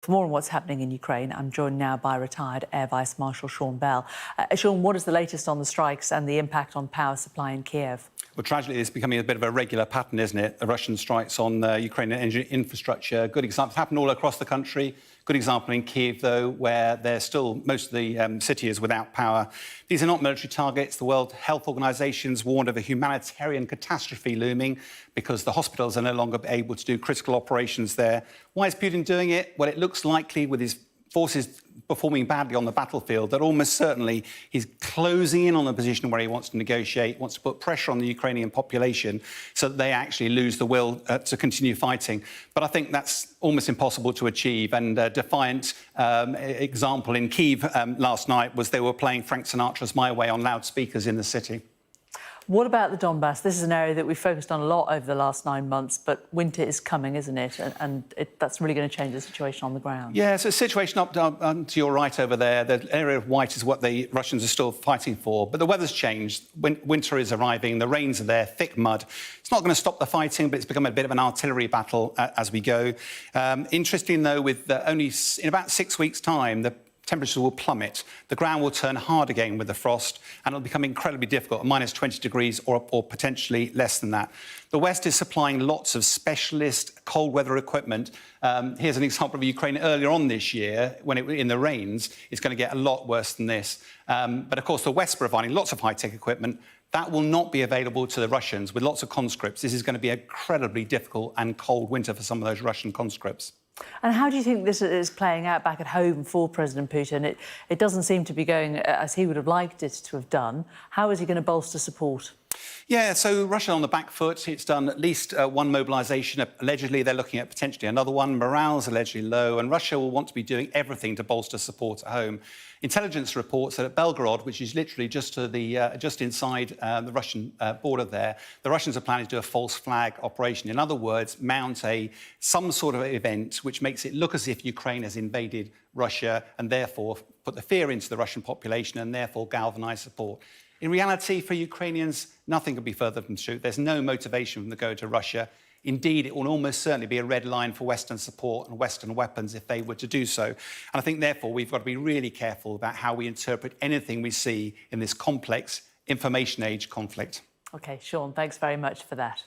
For more on what's happening in Ukraine, I'm joined now by retired Air Vice Marshal Sean Bell. Sean, what is the latest on the strikes and the impact on power supply in Kiev? Well, tragically, it's becoming a bit of a regular pattern, isn't it? The Russian strikes on Ukrainian energy infrastructure. Good examples happen all across the country. Good example in Kiev, though, where there's still most of the city is without power. These are not military targets. The World Health Organization's warned of a humanitarian catastrophe looming because the hospitals are no longer able to do critical operations there. Why is Putin doing it? Well, it looks likely with his forces performing badly on the battlefield that almost certainly he's closing in on the position where he wants to negotiate, wants to put pressure on the Ukrainian population so that they actually lose the will to continue fighting. But I think that's almost impossible to achieve. And a defiant example in Kyiv last night was they were playing Frank Sinatra's My Way on loudspeakers in the city. What about the Donbass? This is an area that we've focused on a lot over the last 9 months, but winter is coming, isn't it? And that's really going to change the situation on the ground. Yeah, so the situation up to your right over there, the area of white is what the Russians are still fighting for. But the weather's changed. Winter is arriving. The rains are there, thick mud. It's not going to stop the fighting, but it's become a bit of an artillery battle as we go. Interesting, though, with only in about 6 weeks' time, the temperatures will plummet. The ground will turn hard again with the frost, and it'll become incredibly difficult, minus 20 degrees or potentially less than that. The West is supplying lots of specialist cold weather equipment. Here's an example of Ukraine earlier on this year, when in the rains. It's going to get a lot worse than this. But of course, the West providing lots of high-tech equipment. That will not be available to the Russians with lots of conscripts. This is going to be an incredibly difficult and cold winter for some of those Russian conscripts. And how do you think this is playing out back at home for President Putin? It doesn't seem to be going as he would have liked it to have done. How is he going to bolster support? Yeah, so Russia on the back foot. It's done at least one mobilisation. Allegedly, they're looking at potentially another one. Morale's allegedly low, and Russia will want to be doing everything to bolster support at home. Intelligence reports that at Belgorod, which is literally just to the just inside the Russian border there, the Russians are planning to do a false flag operation. In other words, mount some sort of event which makes it look as if Ukraine has invaded Russia and therefore put the fear into the Russian population and therefore galvanise support. In reality, for Ukrainians, nothing could be further from the truth. There's no motivation from them to go to Russia. Indeed, it will almost certainly be a red line for Western support and Western weapons if they were to do so. And I think, therefore, we've got to be really careful about how we interpret anything we see in this complex information age conflict. OK, Sean, thanks very much for that.